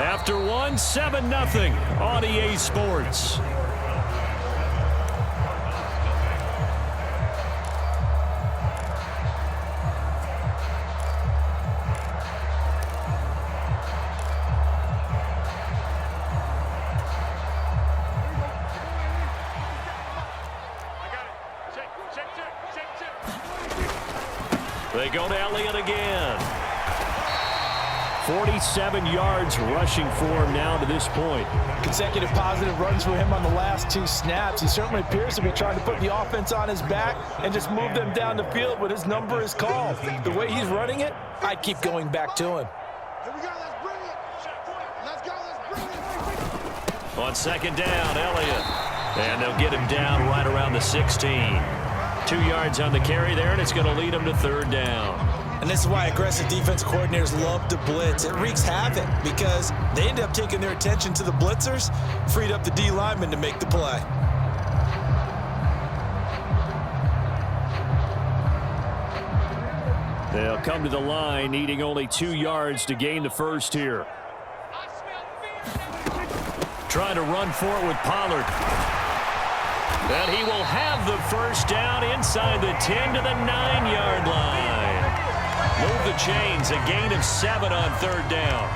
After one, 7-0 on EA Sports. They go to Elliott again. 47 yards rushing for him now to this point. Consecutive positive runs for him on the last 2 snaps. He certainly appears to be trying to put the offense on his back and just move them down the field when his number is called. The way he's running it, I keep going back to him. Here we go, let's bring it. Let's go, let's bring it. On second down, Elliott. And they'll get him down right around the 16. 2 yards on the carry there, and it's going to lead him to third down. And this is why aggressive defense coordinators love to blitz. It wreaks havoc because they end up taking their attention to the blitzers, freed up the D lineman to make the play. They'll come to the line, needing only 2 yards to gain the first here. Trying to run for it with Pollard. And he will have the first down inside the 10 to the 9-yard line. Move the chains, a gain of 7 on third down.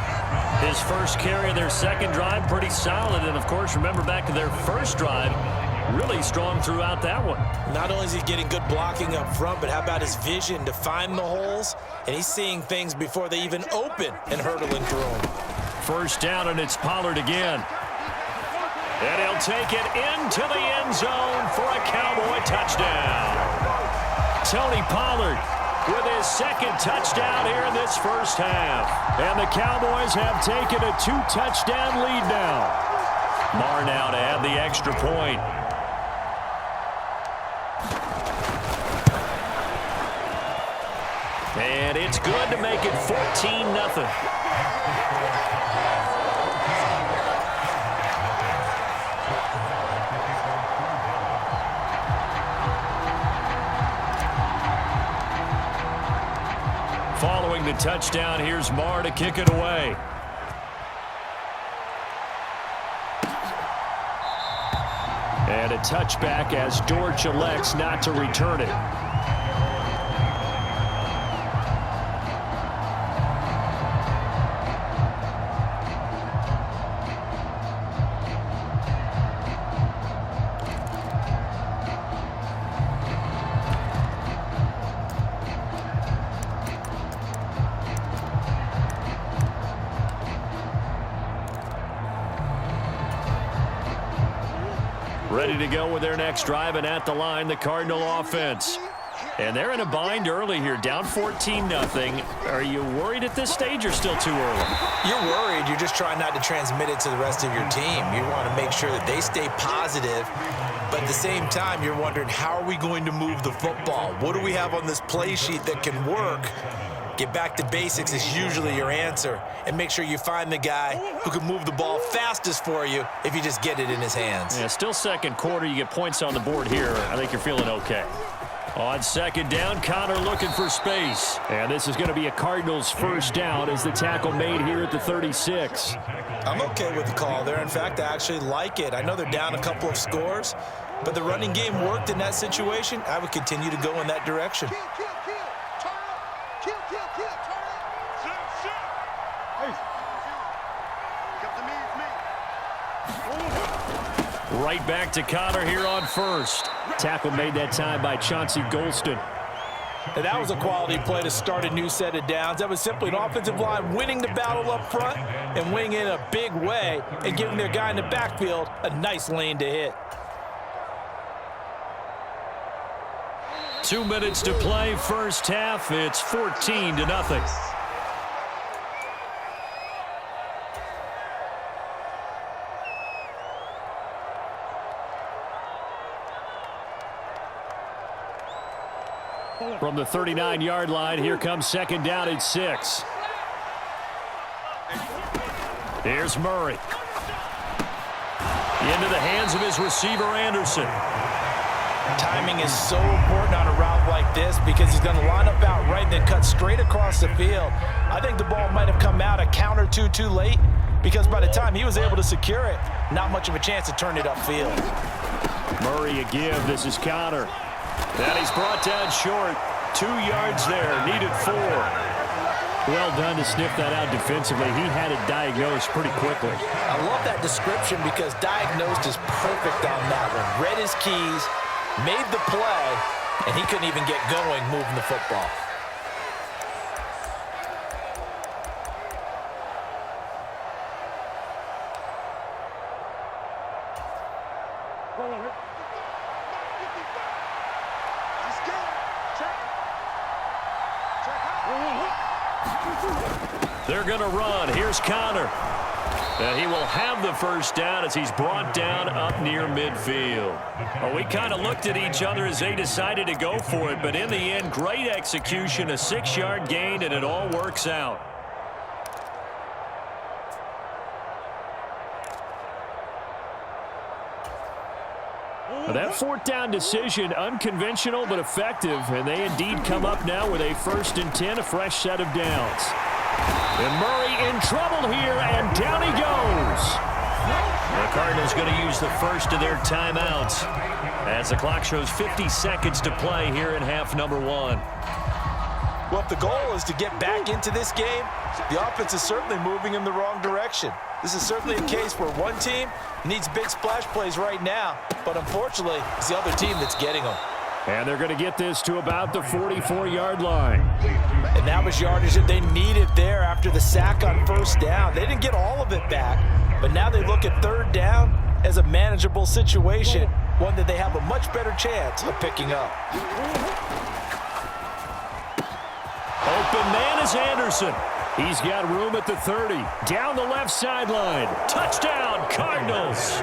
His first carry of their second drive, pretty solid. And, of course, remember back to their first drive, really strong throughout that one. Not only is he getting good blocking up front, but how about his vision to find the holes? And he's seeing things before they even open and hurdling through them. First down, and it's Pollard again. And he'll take it into the end zone for a Cowboy touchdown. Tony Pollard with his second touchdown here in this first half. And the Cowboys have taken a 2-touchdown lead now. Marr now to add the extra point. And it's good to make it 14-0. Following the touchdown, here's Marr to kick it away. And a touchback as George elects not to return it. Ready to go with their next drive, and at the line, the Cardinal offense. And they're in a bind early here, down 14-0. Are you worried at this stage or still too early? You're worried. You're just trying not to transmit it to the rest of your team. You want to make sure that they stay positive, but at the same time, you're wondering, how are we going to move the football? What do we have on this play sheet that can work? Get back to basics is usually your answer, and make sure you find the guy who can move the ball fastest for you if you just get it in his hands. Yeah, still second quarter. You get points on the board here. I think you're feeling okay. On second down, Connor looking for space. And this is going to be a Cardinals first down as the tackle made here at the 36. I'm okay with the call there. In fact, I actually like it. I know they're down a couple of scores, but the running game worked in that situation. I would continue to go in that direction. Right back to Connor here on first. Tackle made that time by Chauncey Golston. And that was a quality play to start a new set of downs. That was simply an offensive line winning the battle up front and winning in a big way and giving their guy in the backfield a nice lane to hit. 2 minutes to play, first half. It's 14-0. From the 39-yard line, here comes second down at 6. Here's Murray. Into the hands of his receiver, Anderson. Timing is so important on a route like this because he's going to line up out right and then cut straight across the field. I think the ball might have come out a count or two too late, because by the time he was able to secure it, not much of a chance to turn it upfield. Murray a give. This is Connor. And he's brought down short. 2 yards there. Needed 4. Well done to sniff that out defensively. He had it diagnosed pretty quickly. I love that description because diagnosed is perfect on that one. Read his keys, made the play, and he couldn't even get going moving the football. They're going to run. Here's Connor. And he will have the first down as he's brought down up near midfield. Well, we kind of looked at each other as they decided to go for it, but in the end, great execution, a 6-yard gain, and it all works out. That 4th down decision, unconventional but effective, and they indeed come up now with a 1st and 10, a fresh set of downs. And Murray in trouble here, and down he goes. The Cardinals going to use the first of their timeouts as the clock shows 50 seconds to play here in half number 1. Well, if the goal is to get back into this game, the offense is certainly moving in the wrong direction. This is certainly a case where one team needs big splash plays right now, but unfortunately, it's the other team that's getting them. And they're going to get this to about the 44-yard line. And that was yardage that they needed there after the sack on 1st down. They didn't get all of it back, but now they look at 3rd down as a manageable situation, one that they have a much better chance of picking up. Open man is Anderson. He's got room at the 30. Down the left sideline. Touchdown, Cardinals.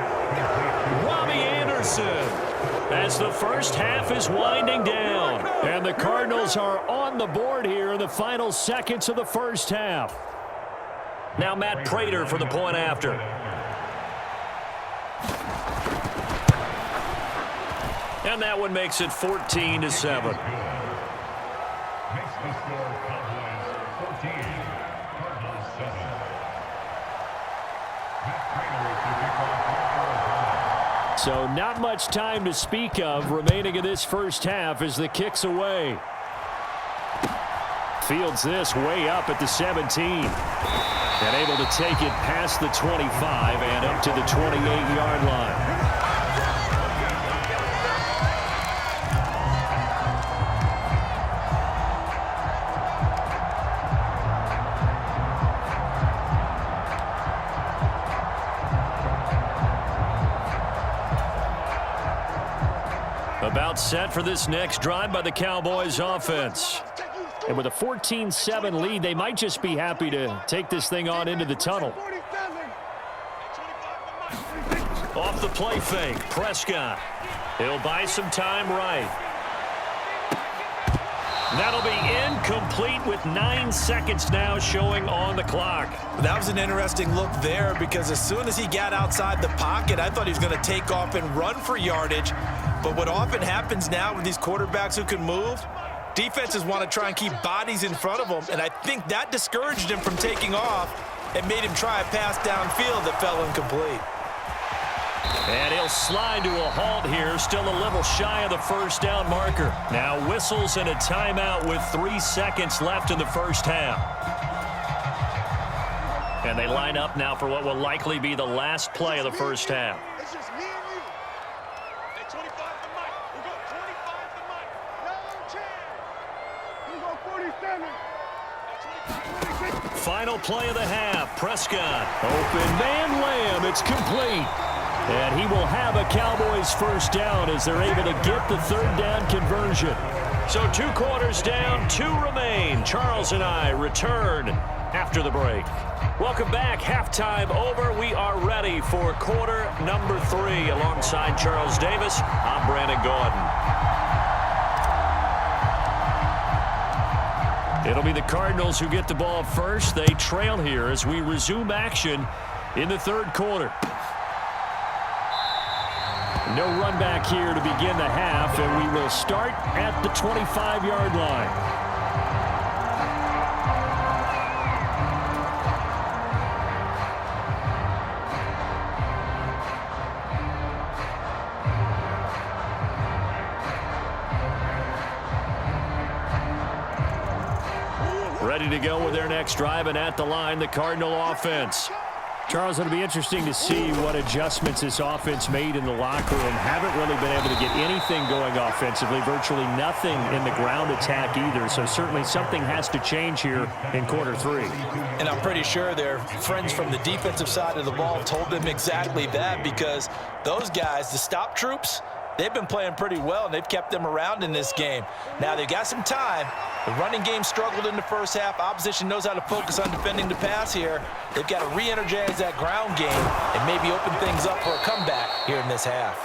Robbie Anderson. As the first half is winding down. And the Cardinals are on the board here in the final seconds of the first half. Now Matt Prater for the point after. And that one makes it 14-7. So not much time to speak of remaining in this first half as the kick's away. Fields this way up at the 17. And able to take it past the 25 and up to the 28-yard line. About set for this next drive by the Cowboys offense. And with a 14-7 lead, they might just be happy to take this thing on into the tunnel. Off the play fake, Prescott. He'll buy some time right. That'll be incomplete with 9 seconds now showing on the clock. That was an interesting look there because as soon as he got outside the pocket, I thought he was going to take off and run for yardage. But what often happens now with these quarterbacks who can move, defenses want to try and keep bodies in front of them, and I think that discouraged him from taking off and made him try a pass downfield that fell incomplete. And he'll slide to a halt here, still a little shy of the first down marker. Now whistles and a timeout with 3 seconds left in the first half. And they line up now for what will likely be the last play of the first half. It's just me and you. At 25 to Mike. We go 25 to Mike. No chance. We go 47. Final play of the half. Prescott. Open man Lamb. It's complete. And he will have a Cowboys first down as they're able to get the 3rd down conversion. So 2 quarters down, 2 remain. Charles and I return after the break. Welcome back. Halftime over. We are ready for quarter number 3. Alongside Charles Davis, I'm Brandon Gordon. It'll be the Cardinals who get the ball first. They trail here as we resume action in the 3rd quarter. No run back here to begin the half, and we will start at the 25-yard line. to go with their next drive, and at the line, the Cardinal offense. Charles, it'll be interesting to see what adjustments this offense made in the locker room. Haven't really been able to get anything going offensively, virtually nothing in the ground attack either. So certainly something has to change here in quarter three. And I'm pretty sure their friends from the defensive side of the ball told them exactly that, because those guys, the stop troops, they've been playing pretty well, and they've kept them around in this game. Now, they've got some time. The running game struggled in the first half. Opposition knows how to focus on defending the pass here. They've got to re-energize that ground game and maybe open things up for a comeback here in this half.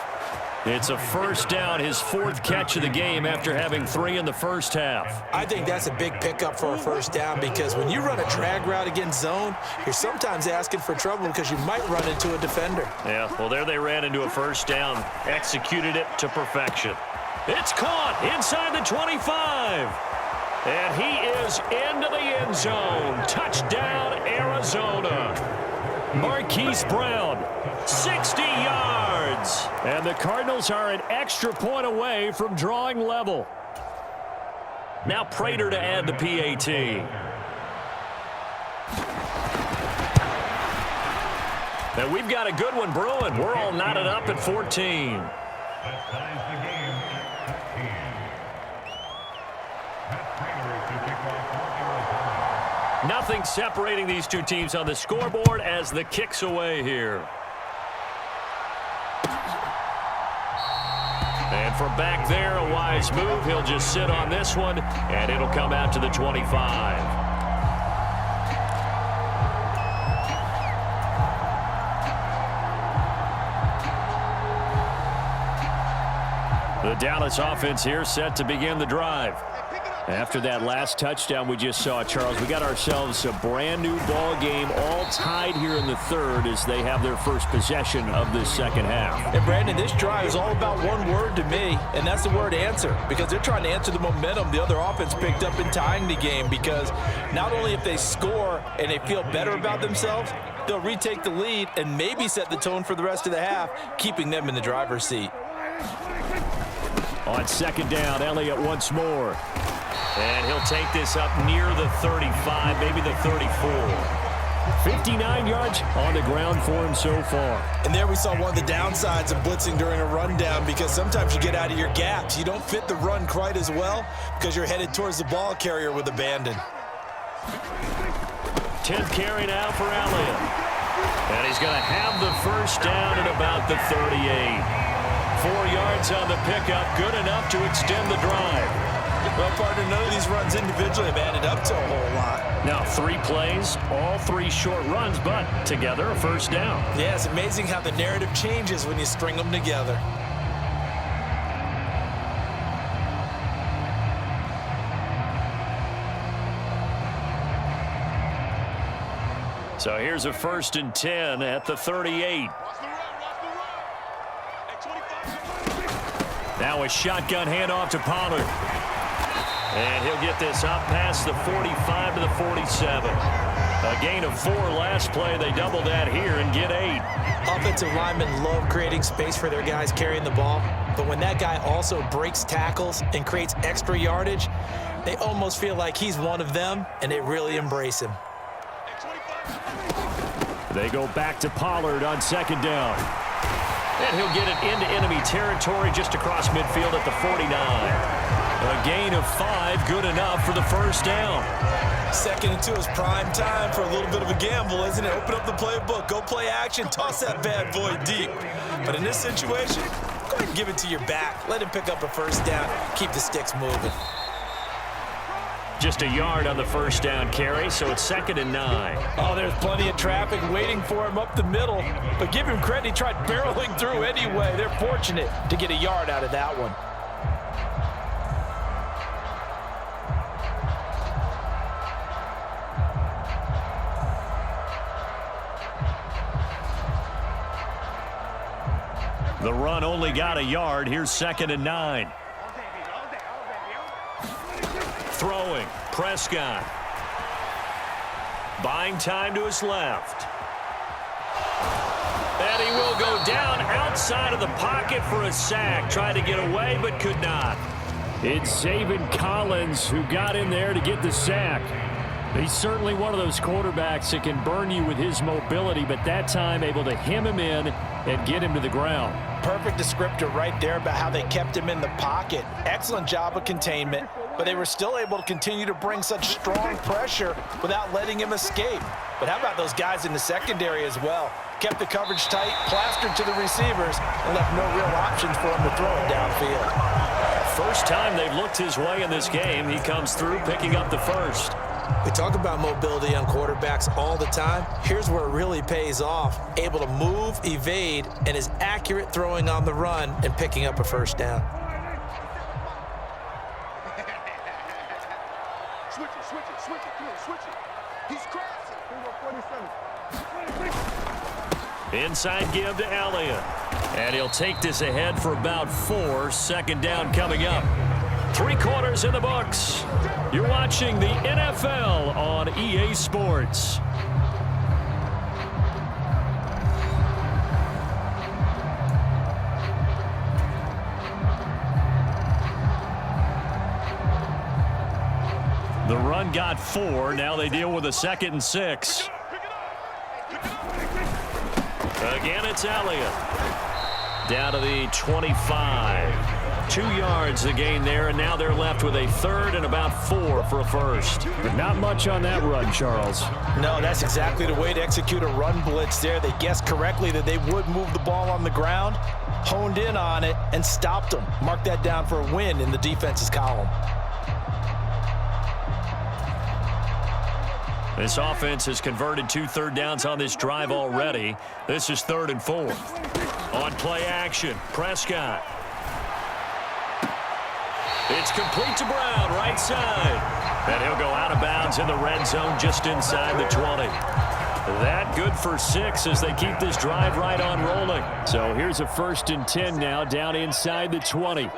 It's a first down, his fourth catch of the game after having 3 in the first half. I think that's a big pickup for a first down, because when you run a drag route against zone, you're sometimes asking for trouble because you might run into a defender. Yeah, well, there they ran into a first down, executed it to perfection. It's caught inside the 25. And he is into the end zone. Touchdown, Arizona. Marquise Brown, 60 yards. And the Cardinals are an extra point away from drawing level. Now Prater to add the PAT. And we've got a good one brewing. We're all knotted up at 14. Nothing separating these two teams on the scoreboard as the kick's away here. And from back there, a wise move. He'll just sit on this one, and it'll come out to the 25. The Dallas offense here set to begin the drive. After that last touchdown we just saw, Charles, we got ourselves a brand new ball game, all tied here in the third as they have their first possession of this second half. And Brandon, this drive is all about one word to me, and that's the word answer, because they're trying to answer the momentum the other offense picked up in tying the game, because not only if they score and they feel better about themselves, they'll retake the lead and maybe set the tone for the rest of the half, keeping them in the driver's seat. On second down, Elliott once more. And he'll take this up near the 35, maybe the 34. 59 yards on the ground for him so far. And there we saw one of the downsides of blitzing during a rundown, because sometimes you get out of your gaps. You don't fit the run quite as well because you're headed towards the ball carrier with abandon. 10th carry now for Elliott. And he's going to have the first down at about the 38. 4 yards on the pickup, good enough to extend the drive. Well, partner, none of these runs individually have added up to a whole lot. Now 3 plays, all 3 short runs, but together a first down. Yeah, it's amazing how the narrative changes when you string them together. So here's a 1st and 10 at the 38. Now a shotgun handoff to Pollard. And he'll get this up past the 45 to the 47. A gain of 4 last play. They double that here and get 8. Offensive linemen love creating space for their guys carrying the ball. But when that guy also breaks tackles and creates extra yardage, they almost feel like he's one of them, and they really embrace him. They go back to Pollard on second down. And he'll get it into enemy territory just across midfield at the 49. A gain of 5, good enough for the first down. 2nd and 2 is prime time for a little bit of a gamble, isn't it? Open up the playbook, go play action, toss that bad boy deep. But in this situation, go ahead and give it to your back. Let him pick up a first down, keep the sticks moving. Just a yard on the first down carry, so it's 2nd and 9. Oh, there's plenty of traffic waiting for him up the middle. But give him credit, he tried barreling through anyway. They're fortunate to get a yard out of that one. The run only got a yard. Here's 2nd and 9. Throwing, Prescott. Buying time to his left. And he will go down outside of the pocket for a sack. Tried to get away, but could not. It's Zaven Collins who got in there to get the sack. He's certainly one of those quarterbacks that can burn you with his mobility, but that time able to hem him in and get him to the ground. Perfect descriptor right there about how they kept him in the pocket. Excellent job of containment, but they were still able to continue to bring such strong pressure without letting him escape. But how about those guys in the secondary as well? Kept the coverage tight, plastered to the receivers, and left no real options for him to throw it downfield. First time they've looked his way in this game, he comes through picking up the first. We talk about mobility on quarterbacks all the time. Here's where it really pays off. Able to move, evade, and is accurate throwing on the run and picking up a first down. Switch it. Come on, switch it. He's crossing. 47. Inside give to Elliott. And he'll take this ahead for about 4. Second down coming up. 3 quarters in the books. You're watching the NFL on EA Sports. The run got 4. Now they deal with a 2nd and 6. Again, it's Elliott. Down to the 25. 2 yards the gain there, and now they're left with a 3rd and about 4 for a first. But not much on that run, Charles. No, that's exactly the way to execute a run blitz there. They guessed correctly that they would move the ball on the ground, honed in on it, and stopped them. Mark that down for a win in the defense's column. This offense has converted 2 third downs on this drive already. This is 3rd and 4. On play action, Prescott. It's complete to Brown, right side. And he'll go out of bounds in the red zone just inside the 20. That good for 6 as they keep this drive right on rolling. So here's a 1st and 10 now down inside the 20.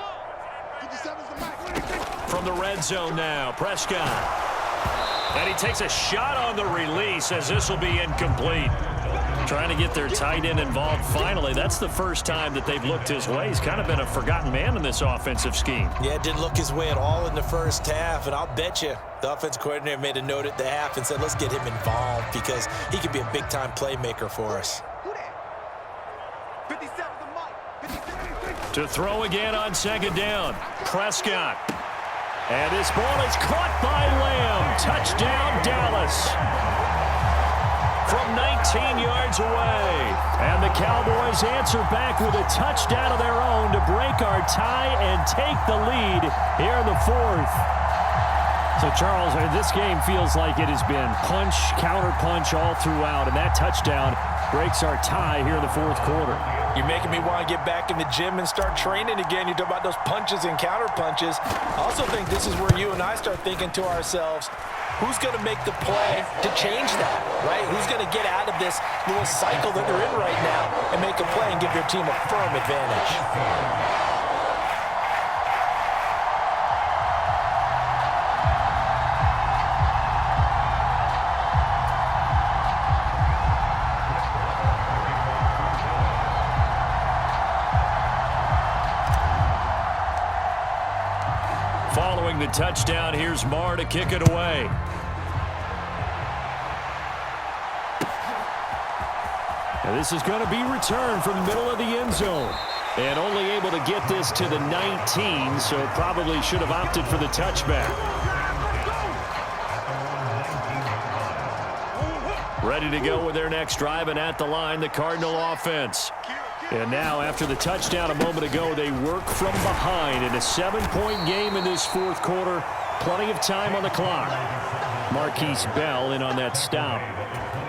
From the red zone now, Prescott. And he takes a shot on the release as this will be incomplete. Trying to get their tight end involved finally. That's the first time that they've looked his way. He's kind of been a forgotten man in this offensive scheme. Yeah, it didn't look his way at all in the first half, and I'll bet you the offensive coordinator made a note at the half and said, let's get him involved because he could be a big-time playmaker for us. To throw again on 2nd down, Prescott. And this ball is caught by Lamb. Touchdown, Dallas. From 19 yards away. And the Cowboys answer back with a touchdown of their own to break our tie and take the lead here in the 4th. So, Charles, this game feels like it has been punch, counter-punch all throughout, and that touchdown breaks our tie here in the 4th quarter. You're making me want to get back in the gym and start training again. You talk about those punches and counter-punches. I also think this is where you and I start thinking to ourselves, who's going to make the play to change that, right? Who's going to get out of this little cycle that they're in right now and make a play and give their team a firm advantage? Following the touchdown, here's Marr to kick it away. Now this is going to be returned from the middle of the end zone. And only able to get this to the 19, so probably should have opted for the touchback. Ready to go with their next drive, and at the line, the Cardinal offense. And now, after the touchdown a moment ago, they work from behind in a 7-point game in this 4th quarter. Plenty of time on the clock. Marquise Bell in on that stop.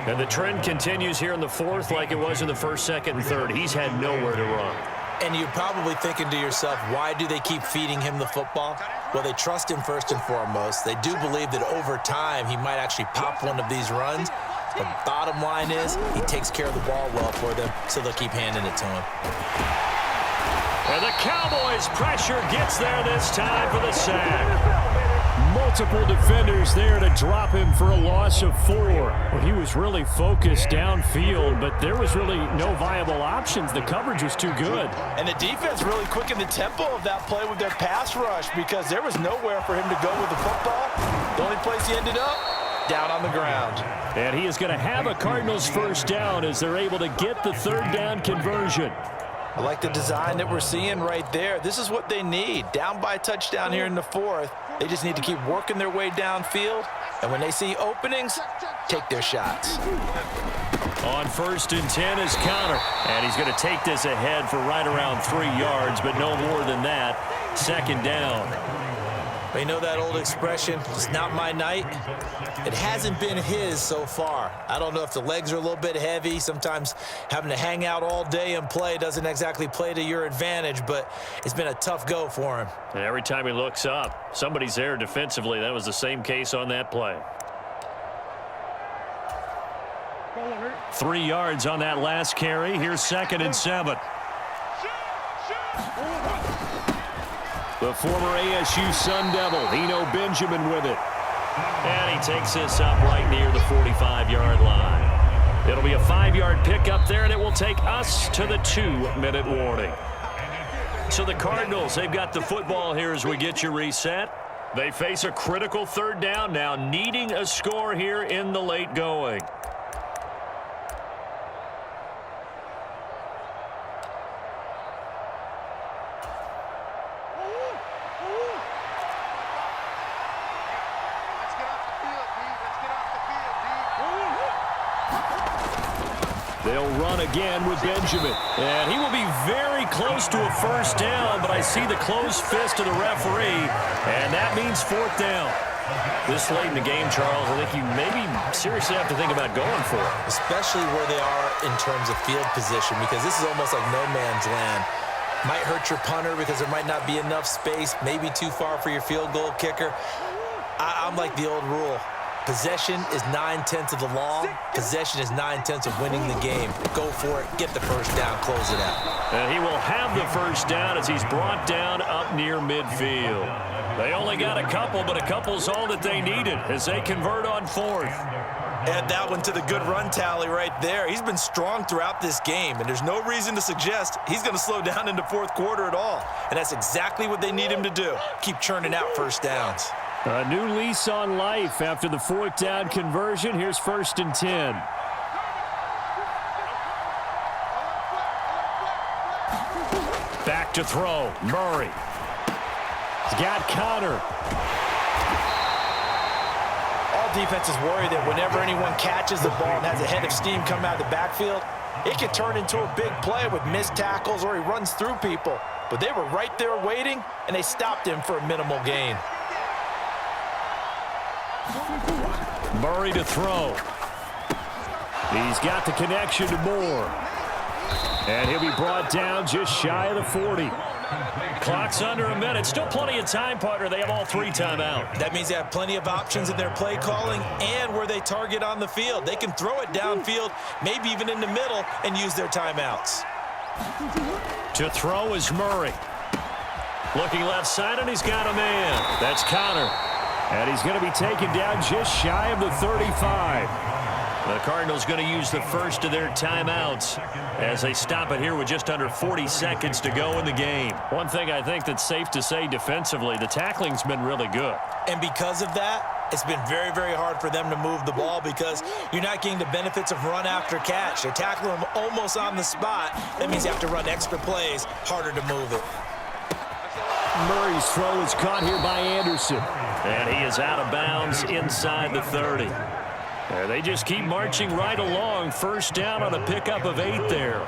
And the trend continues here in the 4th like it was in the 1st, 2nd, and 3rd. He's had nowhere to run. And you're probably thinking to yourself, why do they keep feeding him the football? Well, they trust him first and foremost. They do believe that over time he might actually pop one of these runs. The bottom line is he takes care of the ball well for them, so they'll keep handing it to him. And the Cowboys' pressure gets there this time for the sack. Multiple defenders there to drop him for a loss of 4. Well, he was really focused downfield, but there was really no viable options. The coverage was too good. And the defense really quickened the tempo of that play with their pass rush because there was nowhere for him to go with the football. The only place he ended up, down on the ground. And he is going to have a Cardinals first down as they're able to get the third down conversion. I like the design that we're seeing right there. This is what they need. Down by a touchdown here in the fourth. They just need to keep working their way downfield. And when they see openings, take their shots. On 1st and 10 is Connor. And he's going to take this ahead for right around 3 yards, but no more than that. 2nd down. You know that old expression, it's not my night? It hasn't been his so far. I don't know if the legs are a little bit heavy. Sometimes having to hang out all day and play doesn't exactly play to your advantage, but it's been a tough go for him. And every time he looks up, somebody's there defensively. That was the same case on that play. 3 yards on that last carry. Here's 2nd and 7. The former ASU Sun Devil, Eno Benjamin with it. And he takes this up right near the 45-yard line. It'll be a 5-yard pickup there, and it will take us to the 2-minute warning. So the Cardinals, they've got the football here as we get you reset. They face a critical 3rd down now, needing a score here in the late going. They'll run again with Benjamin. And he will be very close to a first down, but I see the closed fist of the referee, and that means 4th down. This late in the game, Charles, I think you maybe seriously have to think about going for it. Especially where they are in terms of field position, because this is almost like no man's land. Might hurt your punter because there might not be enough space, maybe too far for your field goal kicker. I'm like the old rule. Possession is 9/10 of the law. Possession is 9/10 of winning the game. Go for it. Get the first down. Close it out. And he will have the first down as he's brought down up near midfield. They only got a couple, but a couple's all that they needed as they convert on 4th. Add that one to the good run tally right there. He's been strong throughout this game, and there's no reason to suggest he's going to slow down into 4th quarter at all. And that's exactly what they need him to do. Keep churning out first downs. A new lease on life after the 4th down conversion. Here's 1st and 10. Back to throw. Murray. He's got Connor. All defenses worry that whenever anyone catches the ball and has a head of steam come out of the backfield, it can turn into a big play with missed tackles or he runs through people. But they were right there waiting, and they stopped him for a minimal gain. Murray to throw. He's got the connection to Moore. And he'll be brought down just shy of the 40. Clock's under a minute. Still plenty of time, partner. They have all 3 timeout. That means they have plenty of options in their play calling and where they target on the field. They can throw it downfield, maybe even in the middle, and use their timeouts. To throw is Murray. Looking left side, and he's got a man. That's Connor. And he's going to be taken down just shy of the 35. The Cardinals going to use the first of their timeouts as they stop it here with just under 40 seconds to go in the game. One thing I think that's safe to say defensively, the tackling's been really good. And because of that, it's been very, very hard for them to move the ball because you're not getting the benefits of run after catch. They're tackling them almost on the spot. That means you have to run extra plays, harder to move it. Murray's throw is caught here by Anderson. And he is out of bounds inside the 30. And they just keep marching right along. First down on a pickup of 8 there.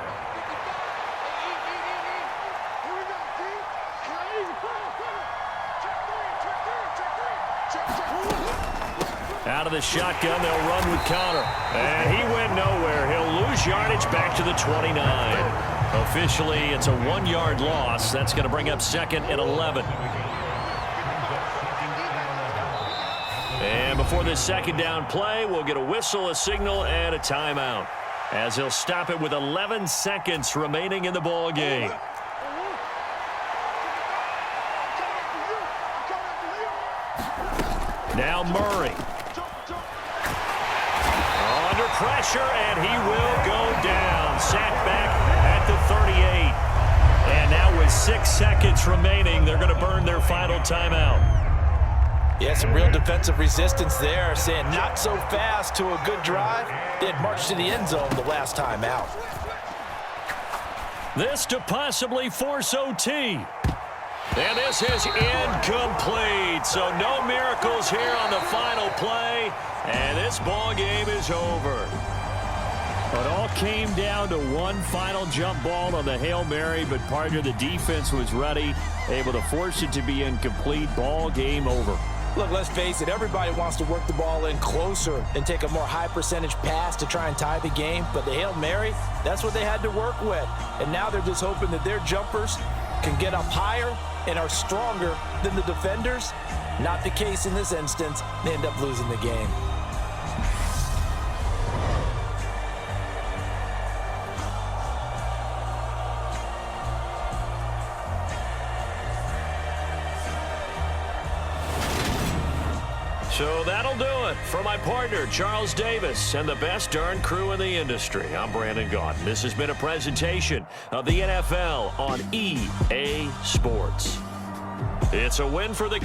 Out of the shotgun, they'll run with Connor. And he went nowhere. He'll lose yardage back to the 29. Officially, it's a 1-yard loss. That's going to bring up 2nd and 11. And before this 2nd down play, we'll get a whistle, a signal, and a timeout, as he'll stop it with 11 seconds remaining in the ball game. Now Murray. Under pressure, and he will go down. Sacked back at the 38. And now with 6 seconds remaining, they're going to burn their final timeout. Yeah, some real defensive resistance there, saying not so fast to a good drive. They had marched to the end zone the last time out. This to possibly force OT. And this is incomplete. So no miracles here on the final play. And this ball game is over. It all came down to one final jump ball on the Hail Mary, but partner, the defense was ready, able to force it to be incomplete. Ball game over. Look, let's face it, everybody wants to work the ball in closer and take a more high percentage pass to try and tie the game. But the Hail Mary, that's what they had to work with. And now they're just hoping that their jumpers can get up higher and are stronger than the defenders. Not the case in this instance. They end up losing the game. So that'll do it for my partner, Charles Davis, and the best darn crew in the industry. I'm Brandon Gaudin. This has been a presentation of the NFL on EA Sports. It's a win for the